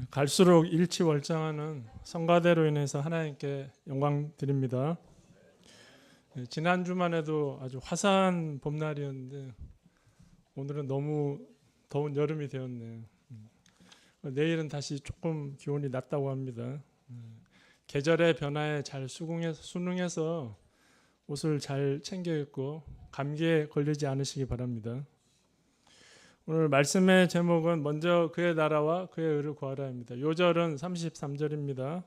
갈수록 일치월장하는 성가대로 인해서 하나님께 영광 드립니다. 지난주만 해도 아주 화사한 봄날이었는데 오늘은 너무 더운 여름이 되었네요. 내일은 다시 조금 기온이 낮다고 합니다. 계절의 변화에 잘 순응해서 옷을 잘 챙겨 입고 감기에 걸리지 않으시기 바랍니다. 오늘 말씀의 제목은 먼저 그의 나라와 그의 의를 구하라입니다. 요절은 33절입니다.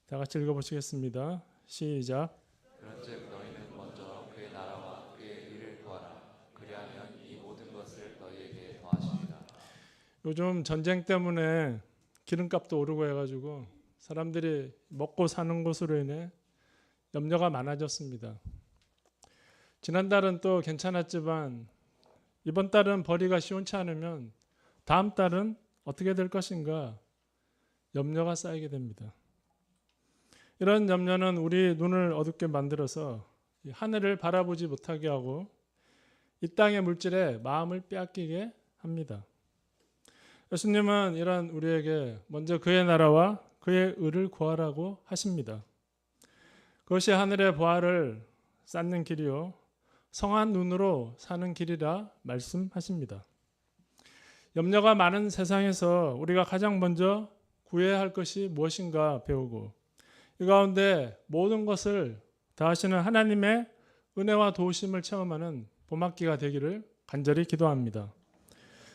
다 같이 읽어보시겠습니다. 시작. 그런즉 너희는 먼저 그의 나라와 그의 의를 구하라. 그리하면 이 모든 것을 너희에게 더하시리라. 요즘 전쟁 때문에 기름값도 오르고 해가지고 사람들이 먹고 사는 것으로 인해 염려가 많아졌습니다. 지난달은 또 괜찮았지만 이번 달은 벌이가 시원치 않으면 다음 달은 어떻게 될 것인가 염려가 쌓이게 됩니다. 이런 염려는 우리 눈을 어둡게 만들어서 하늘을 바라보지 못하게 하고 이 땅의 물질에 마음을 빼앗기게 합니다. 예수님은 이런 우리에게 먼저 그의 나라와 그의 의를 구하라고 하십니다. 그것이 하늘의 보화를 쌓는 길이요 성한 눈으로 사는 길이라 말씀하십니다. 염려가 많은 세상에서 우리가 가장 먼저 구해야 할 것이 무엇인가 배우고 이 가운데 모든 것을 다하시는 하나님의 은혜와 도우심을 체험하는 봄학기가 되기를 간절히 기도합니다.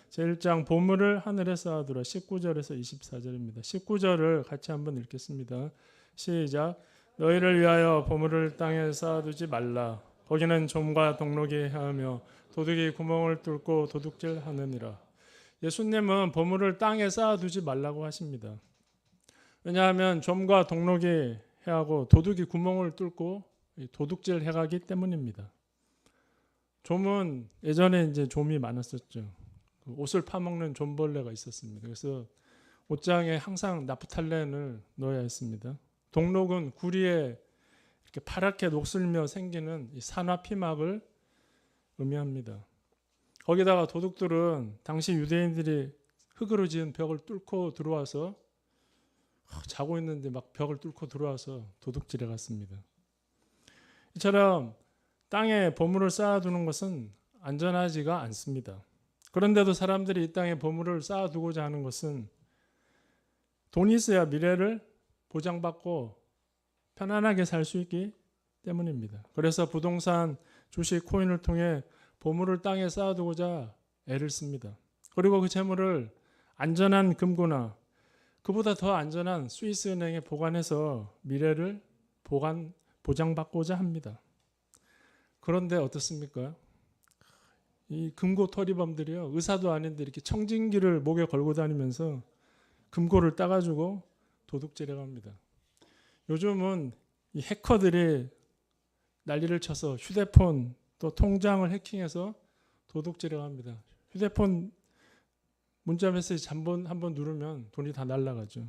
제1장 보물을 하늘에 쌓아두라 19절에서 24절입니다. 19절을 같이 한번 읽겠습니다. 시작. 너희를 위하여 보물을 땅에 쌓아두지 말라. 거기는 좀과 동록이 헤하며 도둑이 구멍을 뚫고 도둑질하느니라. 예수님은 보물을 땅에 쌓아두지 말라고 하십니다. 왜냐하면 좀과 동록이 헤하고 도둑이 구멍을 뚫고 도둑질 해가기 때문입니다. 좀은 예전에 이제 좀이 많았었죠. 옷을 파먹는 좀벌레가 있었습니다. 그래서 옷장에 항상 나프탈렌을 넣어야 했습니다. 동록은 구리에 이렇게 파랗게 녹슬며 생기는 이 산화 피막을 의미합니다. 거기다가 도둑들은 당시 유대인들이 흙으로 지은 벽을 뚫고 들어와서 자고 있는데 막 벽을 뚫고 들어와서 도둑질해 갔습니다. 이처럼 땅에 보물을 쌓아두는 것은 안전하지가 않습니다. 그런데도 사람들이 이 땅에 보물을 쌓아두고자 하는 것은 돈이 있어야 미래를 보장받고 편안하게 살 수 있기 때문입니다. 그래서 부동산, 주식, 코인을 통해 보물을 땅에 쌓아두고자 애를 씁니다. 그리고 그 재물을 안전한 금고나 그보다 더 안전한 스위스 은행에 보관해서 미래를 보장받고자 합니다. 그런데 어떻습니까? 이 금고 토리범들이요, 의사도 아닌데 이렇게 청진기를 목에 걸고 다니면서 금고를 따가지고 도둑질해 갑니다. 요즘은 이 해커들이 난리를 쳐서 휴대폰 또 통장을 해킹해서 도둑질해 갑니다. 휴대폰 문자 메시지 한번 누르면 돈이 다 날아가죠.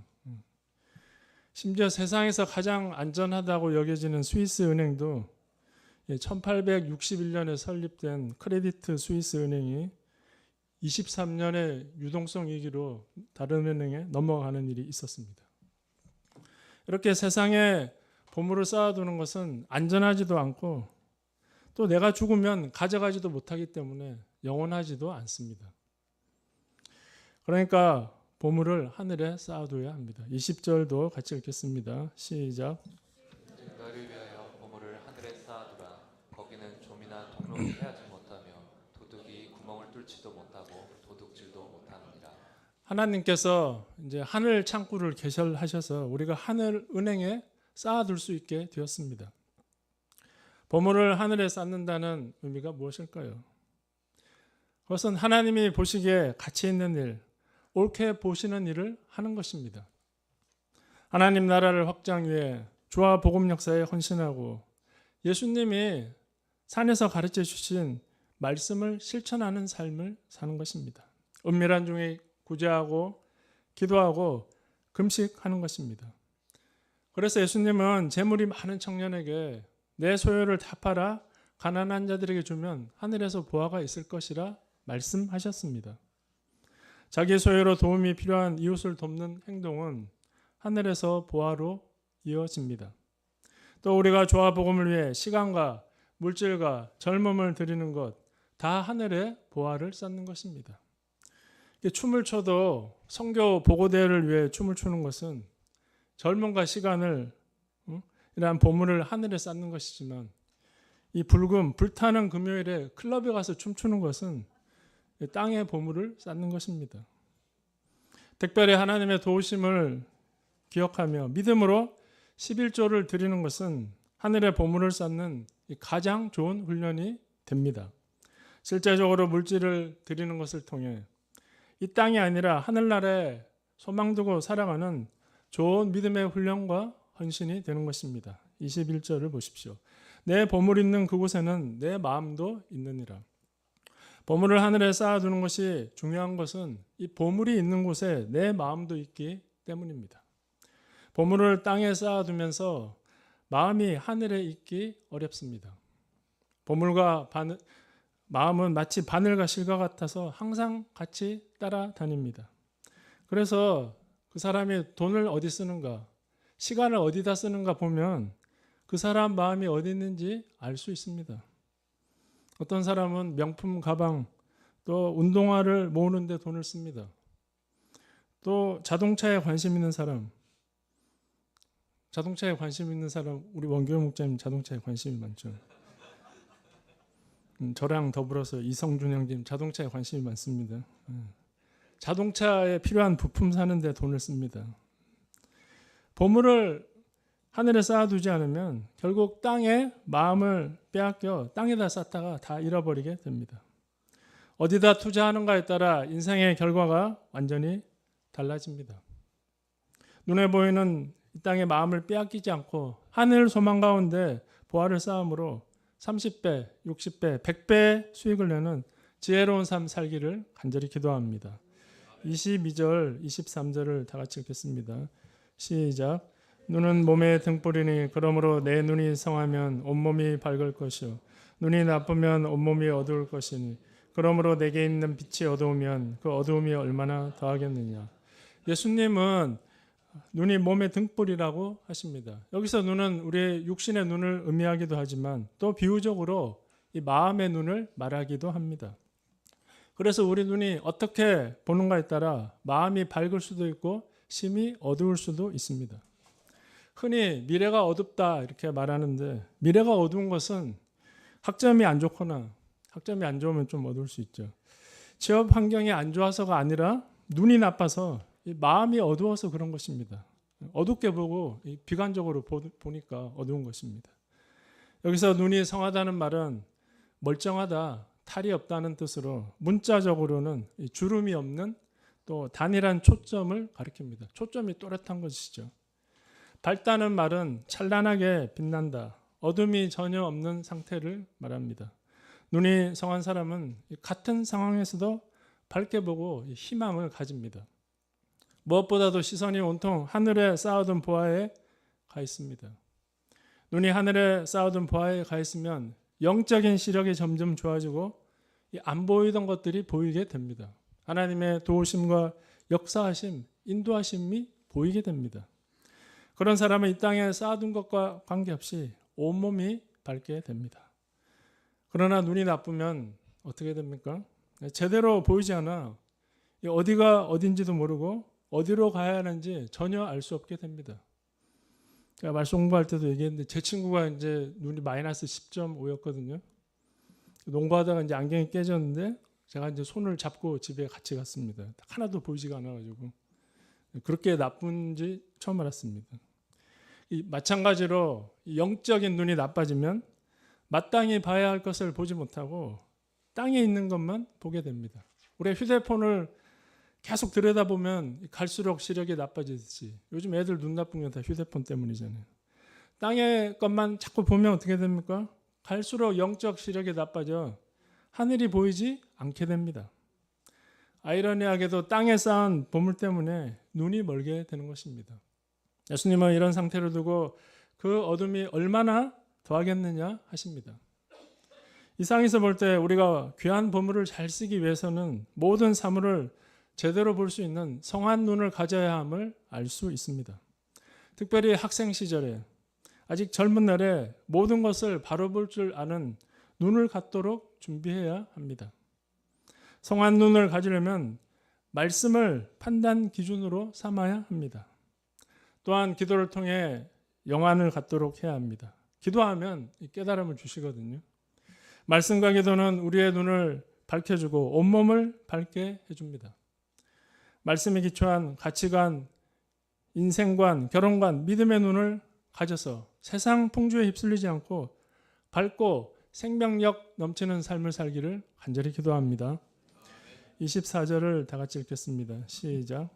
심지어 세상에서 가장 안전하다고 여겨지는 스위스 은행도 1861년에 설립된 크레디트 스위스 은행이 23년의 유동성 위기로 다른 은행에 넘어가는 일이 있었습니다. 이렇게 세상에 보물을 쌓아두는 것은 안전하지도 않고 또 내가 죽으면 가져가지도 못하기 때문에 영원하지도 않습니다. 그러니까 보물을 하늘에 쌓아둬야 합니다. 20절도 같이 읽겠습니다. 시작. 너희를 위하여 보물을 하늘에 쌓아두라. 거기는 좀이나 동록이 헤하지 못하며 도둑이 구멍을 뚫지도 못하고 도둑질도 못하느니라. 하나님께서 이제 하늘 창구를 개설하셔서 우리가 하늘 은행에 쌓아둘 수 있게 되었습니다. 보물을 하늘에 쌓는다는 의미가 무엇일까요? 그것은 하나님이 보시기에 가치 있는 일, 옳게 보시는 일을 하는 것입니다. 하나님 나라를 확장 위해 주와 복음 역사에 헌신하고 예수님이 산에서 가르쳐 주신 말씀을 실천하는 삶을 사는 것입니다. 은밀한 중에 구제하고 기도하고 금식하는 것입니다. 그래서 예수님은 재물이 많은 청년에게 내 소유를 다 팔아 가난한 자들에게 주면 하늘에서 보화가 있을 것이라 말씀하셨습니다. 자기 소유로 도움이 필요한 이웃을 돕는 행동은 하늘에서 보화로 이어집니다. 또 우리가 조화 복음을 위해 시간과 물질과 젊음을 드리는 것 다 하늘의 보화를 쌓는 것입니다. 춤을 춰도 선교 보고대회를 위해 춤을 추는 것은 젊음과 시간을 이러한 보물을 하늘에 쌓는 것이지만 이 불타는 금요일에 클럽에 가서 춤추는 것은 땅의 보물을 쌓는 것입니다. 특별히 하나님의 도우심을 기억하며 믿음으로 11조를 드리는 것은 하늘의 보물을 쌓는 가장 좋은 훈련이 됩니다. 실제적으로 물질을 드리는 것을 통해 이 땅이 아니라 하늘나라에 소망 두고 살아가는 좋은 믿음의 훈련과 헌신이 되는 것입니다. 21절을 보십시오. 내 보물 있는 그곳에는 내 마음도 있느니라. 보물을 하늘에 쌓아두는 것이 중요한 것은 이 보물이 있는 곳에 내 마음도 있기 때문입니다. 보물을 땅에 쌓아두면서 마음이 하늘에 있기 어렵습니다. 보물과 마음은 마치 바늘과 실과 같아서 항상 같이 따라다닙니다. 그래서 그 사람이 돈을 어디 쓰는가, 시간을 어디다 쓰는가 보면 그 사람 마음이 어디 있는지 알 수 있습니다. 어떤 사람은 명품 가방, 또 운동화를 모으는 데 돈을 씁니다. 또 자동차에 관심 있는 사람, 우리 원교회 목사님 자동차에 관심이 많죠. 저랑 더불어서 이성준 형님 자동차에 관심이 많습니다. 자동차에 필요한 부품 사는 데 돈을 씁니다. 보물을 하늘에 쌓아두지 않으면 결국 땅에 마음을 빼앗겨 땅에다 쌓다가 다 잃어버리게 됩니다. 어디다 투자하는가에 따라 인생의 결과가 완전히 달라집니다. 눈에 보이는 이 땅의 마음을 빼앗기지 않고 하늘 소망 가운데 보화를 쌓음으로 30배, 60배, 100배 수익을 내는 지혜로운 삶 살기를 간절히 기도합니다. 22절, 23절을 다 같이 읽겠습니다. 시작. 눈은 몸의 등불이니 그러므로 내 눈이 성하면 온몸이 밝을 것이요 눈이 나쁘면 온몸이 어두울 것이니 그러므로 내게 있는 빛이 어두우면 그 어두움이 얼마나 더하겠느냐. 예수님은 눈이 몸의 등불이라고 하십니다. 여기서 눈은 우리의 육신의 눈을 의미하기도 하지만 또 비유적으로 이 마음의 눈을 말하기도 합니다. 그래서 우리 눈이 어떻게 보는가에 따라 마음이 밝을 수도 있고 심히 어두울 수도 있습니다. 흔히 미래가 어둡다 이렇게 말하는데 미래가 어두운 것은 학점이 안 좋거나 학점이 안 좋으면 좀 어두울 수 있죠. 취업 환경이 안 좋아서가 아니라 눈이 나빠서 마음이 어두워서 그런 것입니다. 어둡게 보고 비관적으로 보니까 어두운 것입니다. 여기서 눈이 성하다는 말은 멀쩡하다, 탈이 없다는 뜻으로 문자적으로는 주름이 없는 또 단일한 초점을 가리킵니다. 초점이 또렷한 것이죠. 밝다는 말은 찬란하게 빛난다, 어둠이 전혀 없는 상태를 말합니다. 눈이 성한 사람은 같은 상황에서도 밝게 보고 희망을 가집니다. 무엇보다도 시선이 온통 하늘에 쌓아둔 보화에 가 있습니다. 눈이 하늘에 쌓아둔 보화에 가 있으면 영적인 시력이 점점 좋아지고 안 보이던 것들이 보이게 됩니다. 하나님의 도우심과 역사하심, 인도하심이 보이게 됩니다. 그런 사람은 이 땅에 쌓아둔 것과 관계없이 온몸이 밝게 됩니다. 그러나 눈이 나쁘면 어떻게 됩니까? 제대로 보이지 않아 어디가 어딘지도 모르고 어디로 가야 하는지 전혀 알 수 없게 됩니다. 제가 말씀 공부할 때도 얘기했는데 제 친구가 이제 눈이 마이너스 10.5였거든요. 농구하다가 이제 안경이 깨졌는데 제가 이제 손을 잡고 집에 같이 갔습니다. 하나도 보이지가 않아가지고 그렇게 나쁜지 처음 알았습니다. 마찬가지로 영적인 눈이 나빠지면 마땅히 봐야 할 것을 보지 못하고 땅에 있는 것만 보게 됩니다. 우리 휴대폰을 계속 들여다보면 갈수록 시력이 나빠지듯이 요즘 애들 눈 나쁜 건 다 휴대폰 때문이잖아요. 땅의 것만 자꾸 보면 어떻게 됩니까? 갈수록 영적 시력이 나빠져 하늘이 보이지 않게 됩니다. 아이러니하게도 땅에 쌓은 보물 때문에 눈이 멀게 되는 것입니다. 예수님은 이런 상태를 두고 그 어둠이 얼마나 더하겠느냐 하십니다. 이 상에서 볼 때 우리가 귀한 보물을 잘 쓰기 위해서는 모든 사물을 제대로 볼 수 있는 성한 눈을 가져야 함을 알 수 있습니다. 특별히 학생 시절에 아직 젊은 날에 모든 것을 바로 볼 줄 아는 눈을 갖도록 준비해야 합니다. 성한 눈을 가지려면 말씀을 판단 기준으로 삼아야 합니다. 또한 기도를 통해 영안을 갖도록 해야 합니다. 기도하면 깨달음을 주시거든요. 말씀과 기도는 우리의 눈을 밝혀주고 온몸을 밝게 해줍니다. 말씀에 기초한 가치관, 인생관, 결혼관, 믿음의 눈을 가져서 세상 풍조에 휩쓸리지 않고 밝고 생명력 넘치는 삶을 살기를 간절히 기도합니다. 24절을 다 같이 읽겠습니다. 시작.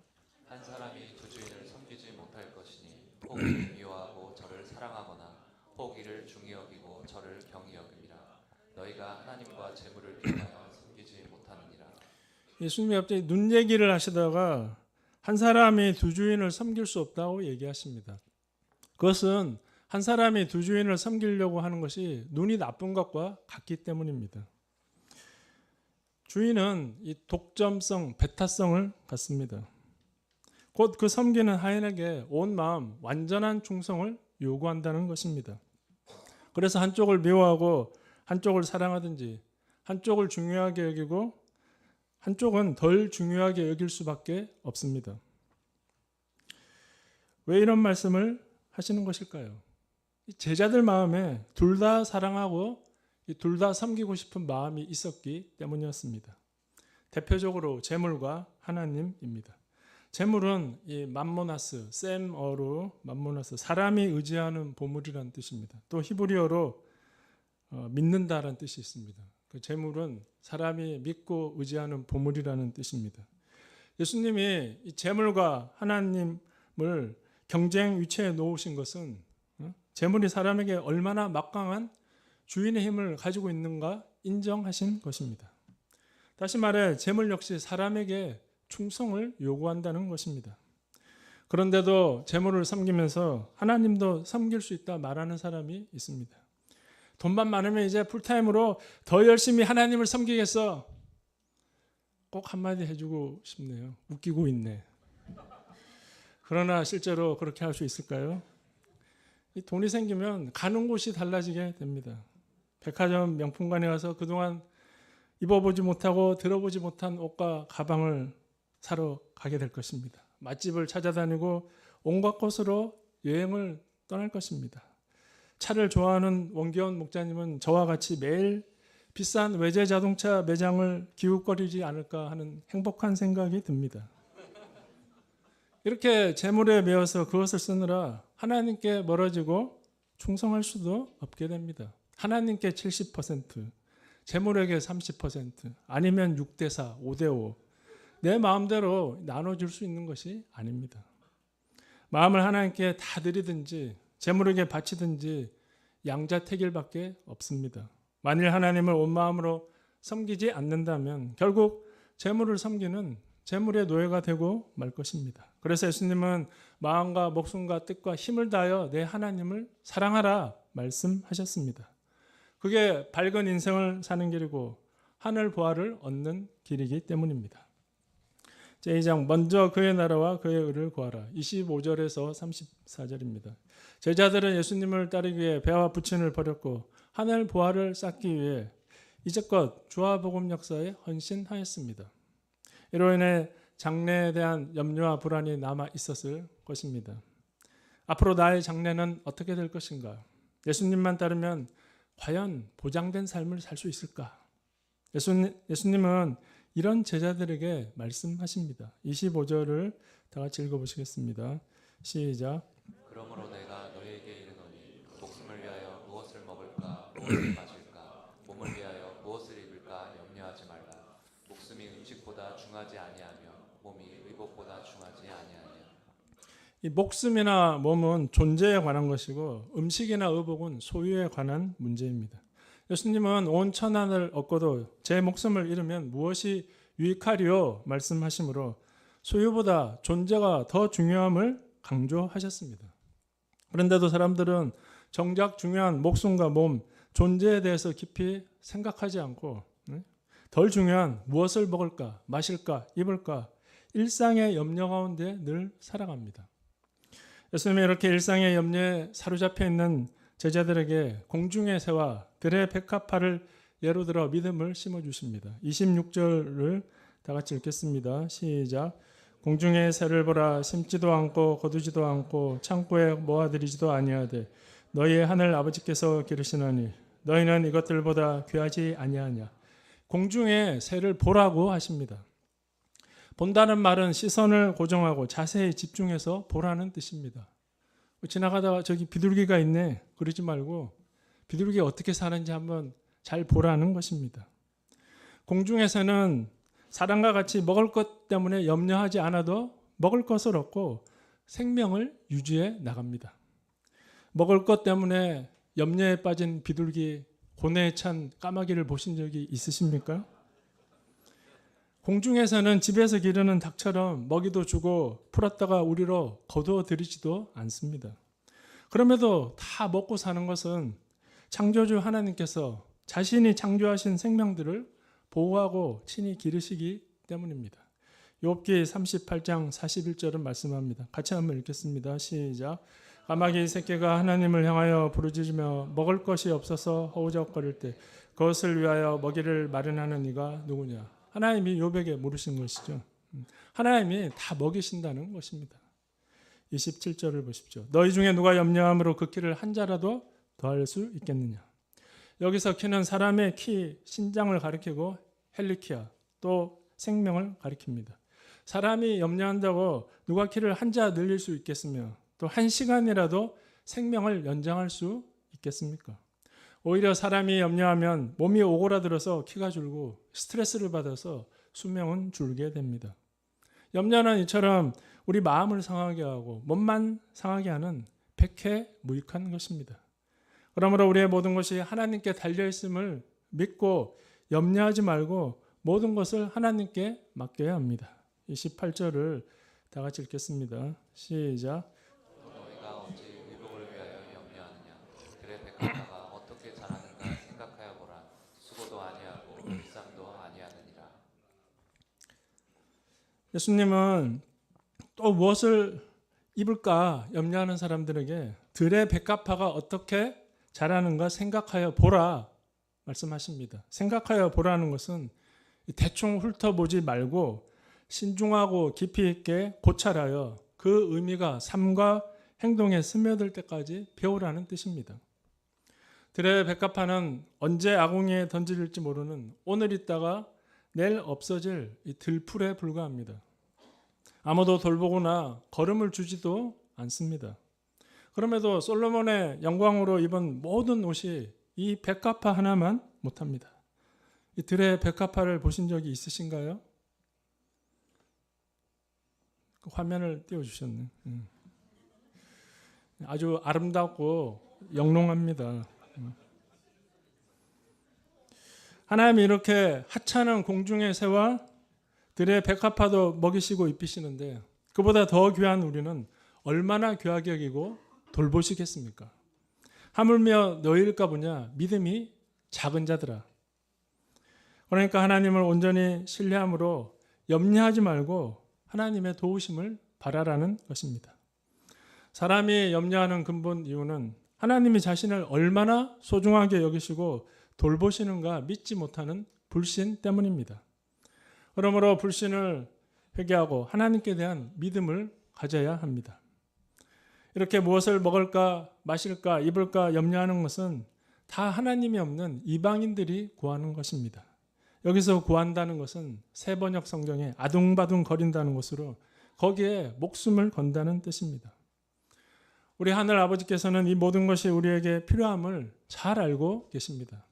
한 사람이 두 주인을 섬기지 못할 것이니 포기를 미워하고 저를 사랑하거나 포기를 중히 여기고 저를 경히 여김이라. 너희가 하나님과 재물을 비하여 섬기지 못하느니라. 예수님이 갑자기 눈 얘기를 하시다가 한 사람이 두 주인을 섬길 수 없다고 얘기하십니다. 그것은 한 사람이 두 주인을 섬기려고 하는 것이 눈이 나쁜 것과 같기 때문입니다. 주인은 이 독점성, 배타성을 갖습니다. 곧 그 섬기는 하인에게 온 마음, 완전한 충성을 요구한다는 것입니다. 그래서 한쪽을 미워하고 한쪽을 사랑하든지 한쪽을 중요하게 여기고 한쪽은 덜 중요하게 여길 수밖에 없습니다. 왜 이런 말씀을 하시는 것일까요? 제자들 마음에 둘 다 사랑하고 둘 다 섬기고 싶은 마음이 있었기 때문이었습니다. 대표적으로 재물과 하나님입니다. 재물은 이 맘모나스, 셈어로 맘모나스, 사람이 의지하는 보물이라는 뜻입니다. 또 히브리어로 믿는다라는 뜻이 있습니다. 그 재물은 사람이 믿고 의지하는 보물이라는 뜻입니다. 예수님이 이 재물과 하나님을 경쟁 위치에 놓으신 것은 재물이 사람에게 얼마나 막강한 주인의 힘을 가지고 있는가 인정하신 것입니다. 다시 말해 재물 역시 사람에게 충성을 요구한다는 것입니다. 그런데도 재물을 섬기면서 하나님도 섬길 수 있다 말하는 사람이 있습니다. 돈만 많으면 이제 풀타임으로 더 열심히 하나님을 섬기겠어. 꼭 한마디 해주고 싶네요. 웃기고 있네. 그러나 실제로 그렇게 할 수 있을까요? 이 돈이 생기면 가는 곳이 달라지게 됩니다. 백화점 명품관에 가서 그동안 입어보지 못하고 들어보지 못한 옷과 가방을 사러 가게 될 것입니다. 맛집을 찾아다니고 온갖 곳으로 여행을 떠날 것입니다. 차를 좋아하는 원기원 목사님은 저와 같이 매일 비싼 외제 자동차 매장을 기웃거리지 않을까 하는 행복한 생각이 듭니다. 이렇게 재물에 매여서 그것을 쓰느라 하나님께 멀어지고 충성할 수도 없게 됩니다. 하나님께 70%, 재물에게 30%, 아니면 6대4, 5대5, 내 마음대로 나눠줄 수 있는 것이 아닙니다. 마음을 하나님께 다 드리든지 재물에게 바치든지 양자택일밖에 없습니다. 만일 하나님을 온 마음으로 섬기지 않는다면 결국 재물을 섬기는 재물의 노예가 되고 말 것입니다. 그래서 예수님은 마음과 목숨과 뜻과 힘을 다하여 내 하나님을 사랑하라 말씀하셨습니다. 그게 밝은 인생을 사는 길이고 하늘 보화를 얻는 길이기 때문입니다. 제2장 먼저 그의 나라와 그의 의를 구하라. 25절에서 34절입니다. 제자들은 예수님을 따르기 위해 배와 부친을 버렸고 하늘 보화를 쌓기 위해 이제껏 주와 복음 역사에 헌신하였습니다. 이로 인해 장래에 대한 염려와 불안이 남아 있었을 것입니다. 앞으로 나의 장래는 어떻게 될 것인가? 예수님만 따르면 과연 보장된 삶을 살 수 있을까? 예수님은 이런 제자들에게 말씀하십니다. 25절을 다 같이 읽어보시겠습니다. 시작. 그러므로 내가 너희에게 이르노니 목숨을 위하여 무엇을 먹을까 무엇을 마실까 몸을 위하여 무엇을 입을까 염려하지 말라. 목숨이 음식보다 중하지 아니하며 몸이 의복보다 중하지 아니하냐. 이 목숨이나 몸은 존재에 관한 것이고 음식이나 의복은 소유에 관한 문제입니다. 예수님은 온 천하를 얻고도 제 목숨을 잃으면 무엇이 유익하리요 말씀하시므로 소유보다 존재가 더 중요함을 강조하셨습니다. 그런데도 사람들은 정작 중요한 목숨과 몸, 존재에 대해서 깊이 생각하지 않고 덜 중요한 무엇을 먹을까, 마실까, 입을까 일상의 염려 가운데 늘 살아갑니다. 예수님이 이렇게 일상의 염려에 사로잡혀 있는 제자들에게 공중의 새와 들의 백합화를 예로 들어 믿음을 심어주십니다. 26절을 다 같이 읽겠습니다. 시작. 공중의 새를 보라. 심지도 않고 거두지도 않고 창고에 모아들이지도 아니하되 너희의 하늘 아버지께서 기르시나니 너희는 이것들보다 귀하지 아니하냐. 공중의 새를 보라고 하십니다. 본다는 말은 시선을 고정하고 자세히 집중해서 보라는 뜻입니다. 지나가다가 저기 비둘기가 있네 그러지 말고 비둘기가 어떻게 사는지 한번 잘 보라는 것입니다. 공중의 새는 사람과 같이 먹을 것 때문에 염려하지 않아도 먹을 것을 얻고 생명을 유지해 나갑니다. 먹을 것 때문에 염려에 빠진 비둘기, 고뇌에 찬 까마귀를 보신 적이 있으십니까? 공중에서는 집에서 기르는 닭처럼 먹이도 주고 풀었다가 우리로 거두어 들이지도 않습니다. 그럼에도 다 먹고 사는 것은 창조주 하나님께서 자신이 창조하신 생명들을 보호하고 친히 기르시기 때문입니다. 욥기 38장 41절은 말씀합니다. 같이 한번 읽겠습니다. 시작. 까마귀 새끼가 하나님을 향하여 부르짖으며 먹을 것이 없어서 허우적거릴 때 그것을 위하여 먹이를 마련하는 이가 누구냐. 하나님이 욥에게 물으신 것이죠. 하나님이 다 먹이신다는 것입니다. 27절을 보십시오. 너희 중에 누가 염려함으로 그 키를 한 자라도 더할 수 있겠느냐. 여기서 키는 사람의 키, 신장을 가리키고 헬리키아, 또 생명을 가리킵니다. 사람이 염려한다고 누가 키를 한 자 늘릴 수 있겠으며 또 한 시간이라도 생명을 연장할 수 있겠습니까? 오히려 사람이 염려하면 몸이 오그라들어서 키가 줄고 스트레스를 받아서 수명은 줄게 됩니다. 염려는 이처럼 우리 마음을 상하게 하고 몸만 상하게 하는 백해무익한 것입니다. 그러므로 우리의 모든 것이 하나님께 달려있음을 믿고 염려하지 말고 모든 것을 하나님께 맡겨야 합니다. 28절을 다 같이 읽겠습니다. 시작. 너희가 어찌 의복을 위하여 염려하느냐. 그의 백합화가 어떻게 자라는가 생각하여 보라. 수고도 아니하고 일상도 아니하느니라. 예수님은 또 무엇을 입을까 염려하는 사람들에게 들의 백합화가 어떻게 자라는가 생각하여 보라 말씀하십니다. 생각하여 보라는 것은 대충 훑어보지 말고 신중하고 깊이 있게 고찰하여 그 의미가 삶과 행동에 스며들 때까지 배우라는 뜻입니다. 들의 백합화는 언제 아궁이에 던질지 모르는 오늘 있다가 내일 없어질 이 들풀에 불과합니다. 아무도 돌보거나 걸음을 주지도 않습니다. 그럼에도 솔로몬의 영광으로 입은 모든 옷이 이 백합화 하나만 못합니다. 이 들의 백합화를 보신 적이 있으신가요? 그 화면을 띄워주셨네. 아주 아름답고 영롱합니다. 하나님이 이렇게 하찮은 공중의 새와 들의 백합화도 먹이시고 입히시는데 그보다 더 귀한 우리는 얼마나 귀하게 여기고 돌보시겠습니까? 하물며 너희일까 보냐 믿음이 작은 자들아. 그러니까 하나님을 온전히 신뢰함으로 염려하지 말고 하나님의 도우심을 바라라는 것입니다. 사람이 염려하는 근본 이유는 하나님이 자신을 얼마나 소중하게 여기시고 돌보시는가 믿지 못하는 불신 때문입니다. 그러므로 불신을 회개하고 하나님께 대한 믿음을 가져야 합니다. 이렇게 무엇을 먹을까, 마실까, 입을까 염려하는 것은 다 하나님이 없는 이방인들이 구하는 것입니다. 여기서 구한다는 것은 새번역 성경에 아둥바둥 거린다는 것으로 거기에 목숨을 건다는 뜻입니다. 우리 하늘 아버지께서는 이 모든 것이 우리에게 필요함을 잘 알고 계십니다.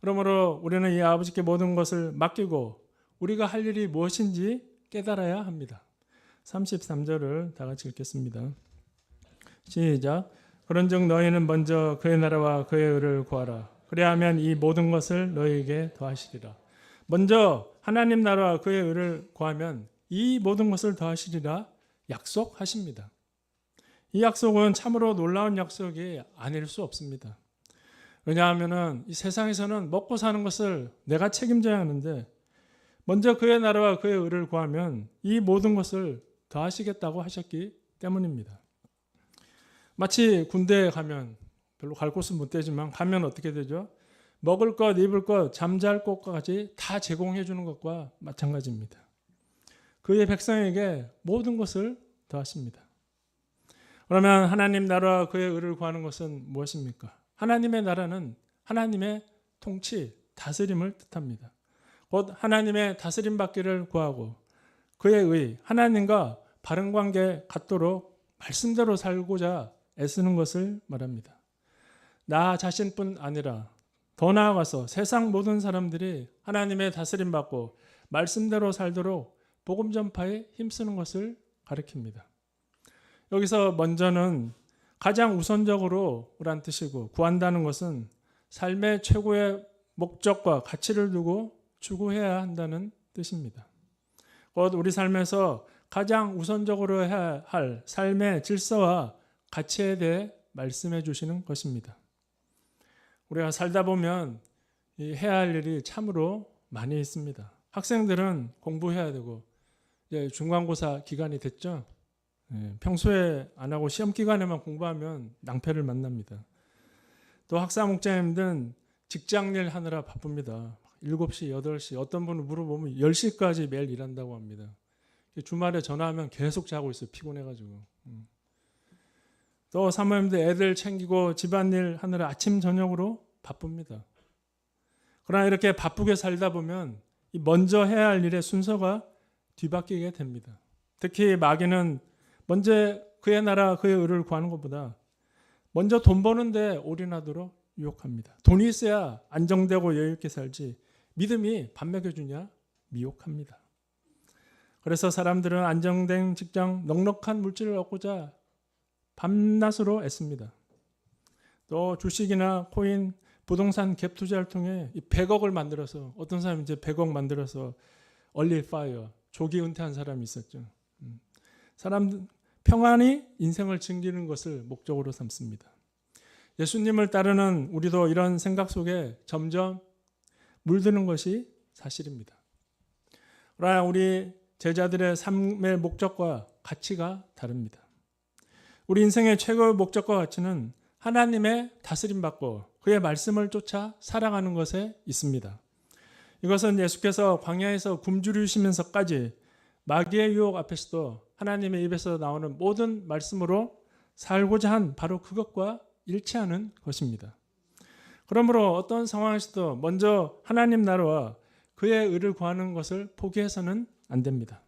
그러므로 우리는 이 아버지께 모든 것을 맡기고 우리가 할 일이 무엇인지 깨달아야 합니다. 33절을 다 같이 읽겠습니다. 시작. 그런즉 너희는 먼저 그의 나라와 그의 의를 구하라. 그리하면 이 모든 것을 너희에게 더하시리라. 먼저 하나님 나라와 그의 의를 구하면 이 모든 것을 더하시리라 약속하십니다. 이 약속은 참으로 놀라운 약속이 아닐 수 없습니다. 왜냐하면 이 세상에서는 먹고 사는 것을 내가 책임져야 하는데 먼저 그의 나라와 그의 의를 구하면 이 모든 것을 더하시겠다고 하셨기 때문입니다. 마치 군대에 가면 별로 갈 곳은 못 되지만 가면 어떻게 되죠? 먹을 것, 입을 것, 잠잘 곳까지 다 제공해 주는 것과 마찬가지입니다. 그의 백성에게 모든 것을 더하십니다. 그러면 하나님 나라와 그의 의를 구하는 것은 무엇입니까? 하나님의 나라는 하나님의 통치, 다스림을 뜻합니다. 곧 하나님의 다스림 받기를 구하고 그의 의, 하나님과 바른 관계 갖도록 말씀대로 살고자 애쓰는 것을 말합니다. 나 자신뿐 아니라 더 나아가서 세상 모든 사람들이 하나님의 다스림 받고 말씀대로 살도록 복음 전파에 힘쓰는 것을 가리킵니다. 여기서 먼저는 가장 우선적으로 란 뜻이고 구한다는 것은 삶의 최고의 목적과 가치를 두고 추구해야 한다는 뜻입니다. 곧 우리 삶에서 가장 우선적으로 해야 할 삶의 질서와 가치에 대해 말씀해 주시는 것입니다. 우리가 살다 보면 해야 할 일이 참으로 많이 있습니다. 학생들은 공부해야 되고 이제 중간고사 기간이 됐죠. 평소에 안 하고 시험 기간에만 공부하면 낭패를 만납니다. 또 학사 목자님들은 직장일 하느라 바쁩니다. 7시, 8시, 어떤 분은 물어보면 10시까지 매일 일한다고 합니다. 주말에 전화하면 계속 자고 있어요. 피곤해가지고. 또 사모님들 애들 챙기고 집안일 하느라 아침 저녁으로 바쁩니다. 그러나 이렇게 바쁘게 살다 보면 먼저 해야 할 일의 순서가 뒤바뀌게 됩니다. 특히 마귀는 먼저 그의 나라 그의 의를 구하는 것보다 먼저 돈 버는데 올인하도록 유혹합니다. 돈이 있어야 안정되고 여유 있게 살지 믿음이 밥 먹여주냐 미혹합니다. 그래서 사람들은 안정된 직장, 넉넉한 물질을 얻고자 밤낮으로 애씁니다. 또 주식이나 코인, 부동산 갭 투자를 통해 100억을 만들어서 어떤 사람이 이제 100억 만들어서 얼리 파이어, 조기 은퇴한 사람이 있었죠. 사람 평안히 인생을 즐기는 것을 목적으로 삼습니다. 예수님을 따르는 우리도 이런 생각 속에 점점 물드는 것이 사실입니다. 그러나 우리 제자들의 삶의 목적과 가치가 다릅니다. 우리 인생의 최고의 목적과 가치는 하나님의 다스림 받고 그의 말씀을 쫓아 살아가는 것에 있습니다. 이것은 예수께서 광야에서 굶주리시면서까지 마귀의 유혹 앞에서도 하나님의 입에서 나오는 모든 말씀으로 살고자 한 바로 그것과 일치하는 것입니다. 그러므로 어떤 상황에서도 먼저 하나님 나라와 그의 의를 구하는 것을 포기해서는 안 됩니다.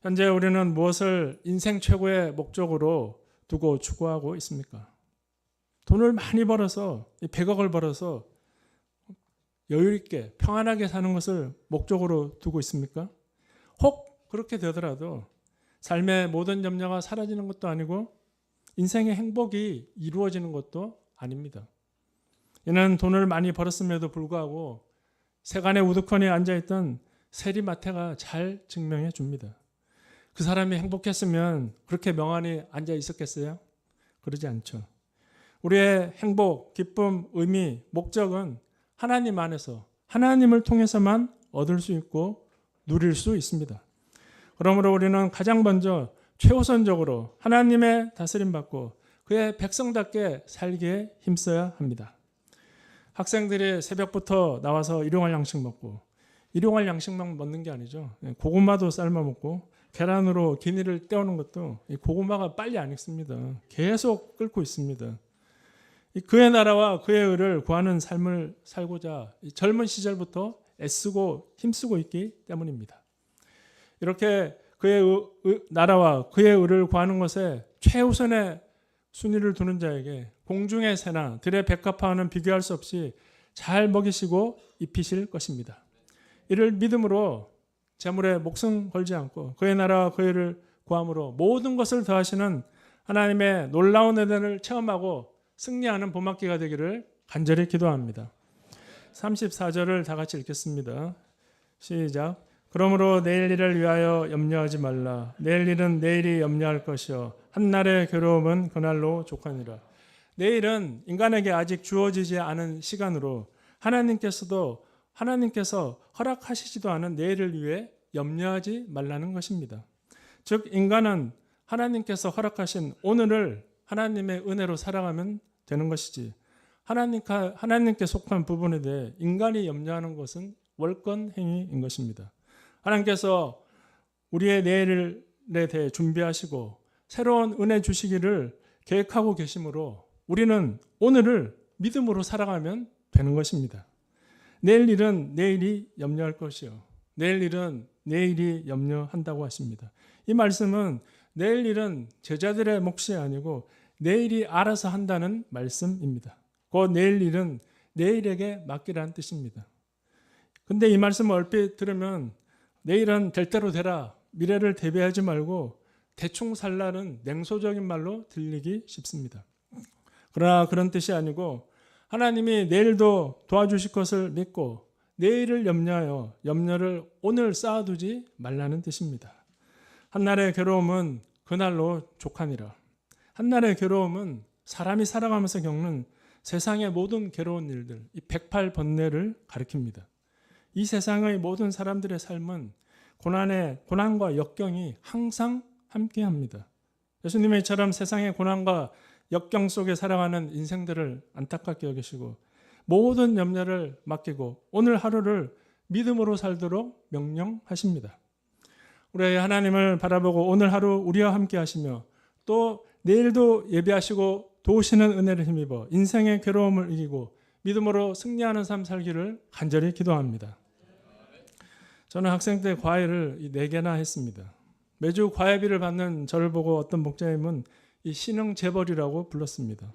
현재 우리는 무엇을 인생 최고의 목적으로 두고 추구하고 있습니까? 돈을 많이 벌어서 100억을 벌어서 여유 있게 평안하게 사는 것을 목적으로 두고 있습니까? 혹 그렇게 되더라도 삶의 모든 염려가 사라지는 것도 아니고 인생의 행복이 이루어지는 것도 아닙니다. 이는 돈을 많이 벌었음에도 불구하고 세간에 우두커니 앉아있던 세리마태가 잘 증명해 줍니다. 그 사람이 행복했으면 그렇게 명안히 앉아 있었겠어요? 그러지 않죠. 우리의 행복, 기쁨, 의미, 목적은 하나님 안에서 하나님을 통해서만 얻을 수 있고 누릴 수 있습니다. 그러므로 우리는 가장 먼저 최우선적으로 하나님의 다스림 받고 그의 백성답게 살기에 힘써야 합니다. 학생들이 새벽부터 나와서 일용할 양식 먹고 일용할 양식만 먹는 게 아니죠. 고구마도 삶아 먹고 계란으로 기니를 때우는 것도 고구마가 빨리 안 익습니다. 계속 끓고 있습니다. 그의 나라와 그의 의를 구하는 삶을 살고자 젊은 시절부터 애쓰고 힘쓰고 있기 때문입니다. 이렇게 그의 나라와 그의 의를 구하는 것에 최우선의 순위를 두는 자에게 공중의 새나 들의 백합화와는 비교할 수 없이 잘 먹이시고 입히실 것입니다. 이를 믿음으로 재물에 목숨 걸지 않고 그의 나라와 그의 의를 구함으로 모든 것을 더하시는 하나님의 놀라운 은혜를 체험하고 승리하는 봄학기가 되기를 간절히 기도합니다. 34절을 다 같이 읽겠습니다. 시작. 그러므로 내일 일을 위하여 염려하지 말라. 내일 일은 내일이 염려할 것이요 한날의 괴로움은 그날로 족하니라. 내일은 인간에게 아직 주어지지 않은 시간으로 하나님께서도 하나님께서 허락하시지도 않은 내일을 위해 염려하지 말라는 것입니다. 즉 인간은 하나님께서 허락하신 오늘을 하나님의 은혜로 살아가면 되는 것이지, 하나님께 속한 부분에 대해 인간이 염려하는 것은 월권 행위인 것입니다. 하나님께서 우리의 내일에 대해 준비하시고 새로운 은혜 주시기를 계획하고 계시므로 우리는 오늘을 믿음으로 살아가면 되는 것입니다. 내일 일은 내일이 염려할 것이요, 내일 일은 내일이 염려한다고 하십니다. 이 말씀은 내일 일은 제자들의 몫이 아니고 내일이 알아서 한다는 말씀입니다. 그 내일 일은 내일에게 맡기라는 뜻입니다. 근데 이 말씀을 얼핏 들으면 내일은 될 대로 되라, 미래를 대비하지 말고 대충 살라는 냉소적인 말로 들리기 쉽습니다. 그러나 그런 뜻이 아니고 하나님이 내일도 도와주실 것을 믿고 내일을 염려하여 염려를 오늘 쌓아두지 말라는 뜻입니다. 한날의 괴로움은 그날로 족하니라. 한날의 괴로움은 사람이 살아가면서 겪는 세상의 모든 괴로운 일들, 이 108번뇌를 가리킵니다. 이 세상의 모든 사람들의 삶은 고난과 역경이 항상 함께합니다. 예수님의 이처럼 세상의 고난과 역경 속에 살아가는 인생들을 안타깝게 여기시고 모든 염려를 맡기고 오늘 하루를 믿음으로 살도록 명령하십니다. 우리 하나님을 바라보고 오늘 하루 우리와 함께 하시며 또 내일도 예배하시고 도우시는 은혜를 힘입어 인생의 괴로움을 이기고 믿음으로 승리하는 삶 살기를 간절히 기도합니다. 저는 학생 때 과외를 4개나 했습니다. 매주 과외비를 받는 저를 보고 어떤 목사님은 이 신흥 재벌이라고 불렀습니다.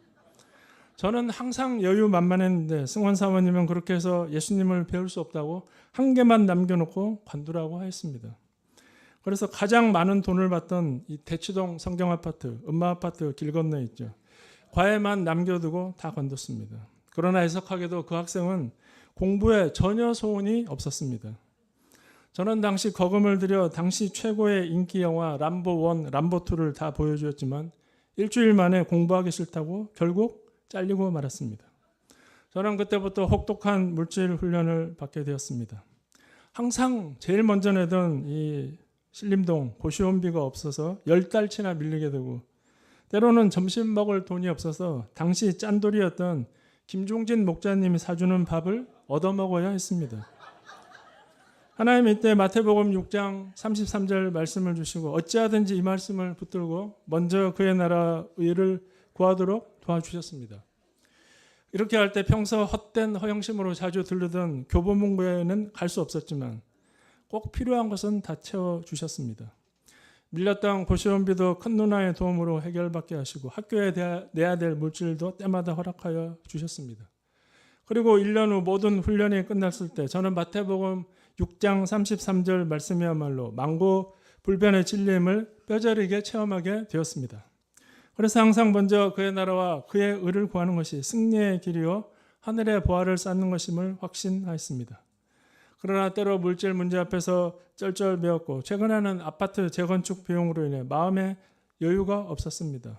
저는 항상 여유만만했는데 승원 사모님은 그렇게 해서 예수님을 배울 수 없다고 한 개만 남겨놓고 관두라고 했습니다. 그래서 가장 많은 돈을 받던 이 대치동 성경아파트, 음마아파트 길 건너에 있죠. 과외만 남겨두고 다 관뒀습니다. 그러나 애석하게도 그 학생은 공부에 전혀 소원이 없었습니다. 저는 당시 거금을 들여 당시 최고의 인기 영화 람보 1, 람보 2를 다 보여주었지만 일주일 만에 공부하기 싫다고 결국 잘리고 말았습니다. 저는 그때부터 혹독한 물질 훈련을 받게 되었습니다. 항상 제일 먼저 내던 이 신림동 고시원비가 없어서 10달치나 밀리게 되고 때로는 점심 먹을 돈이 없어서 당시 짠돌이였던 김종진 목사님이 사주는 밥을 얻어먹어야 했습니다. 하나님 이때 마태복음 6장 33절 말씀을 주시고 어찌하든지 이 말씀을 붙들고 먼저 그의 나라 의를 구하도록 도와주셨습니다. 이렇게 할 때 평소 헛된 허영심으로 자주 들르던 교보문고에는 갈 수 없었지만 꼭 필요한 것은 다 채워주셨습니다. 밀렸던 고시원비도 큰 누나의 도움으로 해결받게 하시고 학교에 내야 될 물질도 때마다 허락하여 주셨습니다. 그리고 1년 후 모든 훈련이 끝났을 때 저는 마태복음 6장 33절 말씀이야말로 만고 불변의 진리임을 뼈저리게 체험하게 되었습니다. 그래서 항상 먼저 그의 나라와 그의 의를 구하는 것이 승리의 길이요 하늘의 보화를 쌓는 것임을 확신하였습니다. 그러나 때로 물질 문제 앞에서 쩔쩔매었고 최근에는 아파트 재건축 비용으로 인해 마음에 여유가 없었습니다.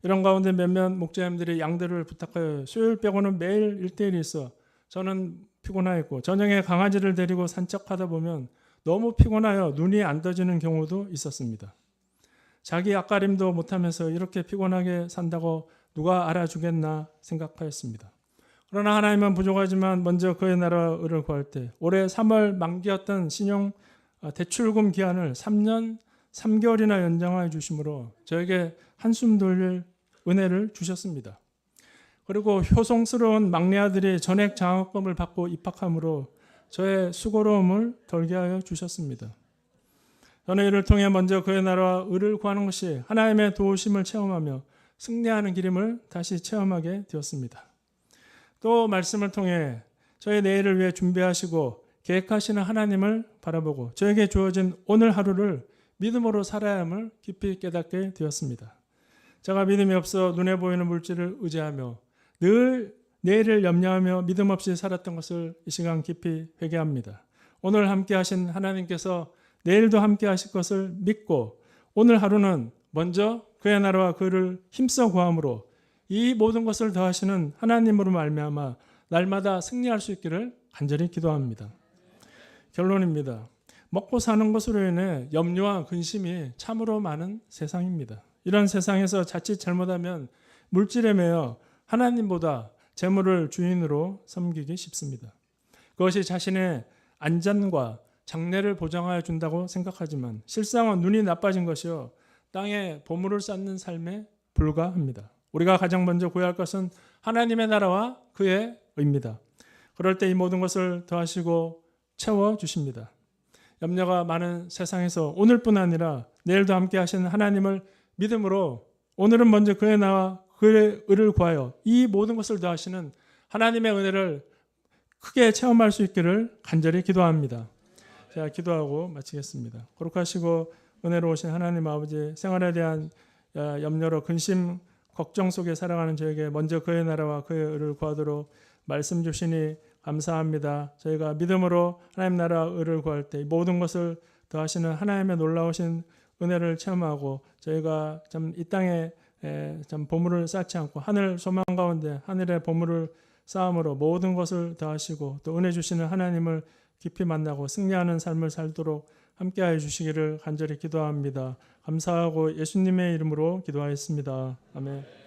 이런 가운데 몇몇 목사님들이 양들을 부탁하여 수요일 빼고는 매일 1대1이 있어 저는 피곤하였고 저녁에 강아지를 데리고 산책하다 보면 너무 피곤하여 눈이 안 떠지는 경우도 있었습니다. 자기 앞가림도 못하면서 이렇게 피곤하게 산다고 누가 알아주겠나 생각하였습니다. 그러나 하나님은 부족하지만 먼저 그의 나라를 구할 때 올해 3월 만기였던 신용 대출금 기한을 3년 3개월이나 연장하여 주심으로 저에게 한숨 돌릴 은혜를 주셨습니다. 그리고 효성스러운 막내 아들이 전액 장학금을 받고 입학함으로 저의 수고로움을 덜게 하여 주셨습니다. 저는 이를 통해 먼저 그의 나라와 의를 구하는 것이 하나님의 도우심을 체험하며 승리하는 길임을 다시 체험하게 되었습니다. 또 말씀을 통해 저의 내일을 위해 준비하시고 계획하시는 하나님을 바라보고 저에게 주어진 오늘 하루를 믿음으로 살아야 함을 깊이 깨닫게 되었습니다. 제가 믿음이 없어 눈에 보이는 물질을 의지하며 늘 내일을 염려하며 믿음 없이 살았던 것을 이 시간 깊이 회개합니다. 오늘 함께 하신 하나님께서 내일도 함께 하실 것을 믿고 오늘 하루는 먼저 그의 나라와 그를 힘써 구함으로 이 모든 것을 더하시는 하나님으로 말미암아 날마다 승리할 수 있기를 간절히 기도합니다. 결론입니다. 먹고 사는 것으로 인해 염려와 근심이 참으로 많은 세상입니다. 이런 세상에서 자칫 잘못하면 물질에 매여 하나님보다 재물을 주인으로 섬기기 쉽습니다. 그것이 자신의 안전과 장래를 보장하여 준다고 생각하지만 실상은 눈이 나빠진 것이요 땅에 보물을 쌓는 삶에 불과합니다. 우리가 가장 먼저 구해야 할 것은 하나님의 나라와 그의 의입니다. 그럴 때 이 모든 것을 더하시고 채워주십니다. 염려가 많은 세상에서 오늘뿐 아니라 내일도 함께 하시는 하나님을 믿음으로 오늘은 먼저 그의 나와 그의 의를 구하여 이 모든 것을 더하시는 하나님의 은혜를 크게 체험할 수 있기를 간절히 기도합니다. 제가 기도하고 마치겠습니다. 거룩하시고 은혜로우신 하나님 아버지, 생활에 대한 염려로 근심, 걱정 속에 살아가는 저에게 먼저 그의 나라와 그의 의를 구하도록 말씀 주시니 감사합니다. 저희가 믿음으로 하나님 나라 의를 구할 때 모든 것을 더하시는 하나님의 놀라우신 은혜를 체험하고 저희가 참 이 땅에 참 보물을 쌓지 않고 하늘 소망 가운데 하늘의 보물을 쌓음으로 모든 것을 더하시고 또 은혜 주시는 하나님을 깊이 만나고 승리하는 삶을 살도록 함께하여 주시기를 간절히 기도합니다. 감사하고 예수님의 이름으로 기도하였습니다. 아멘.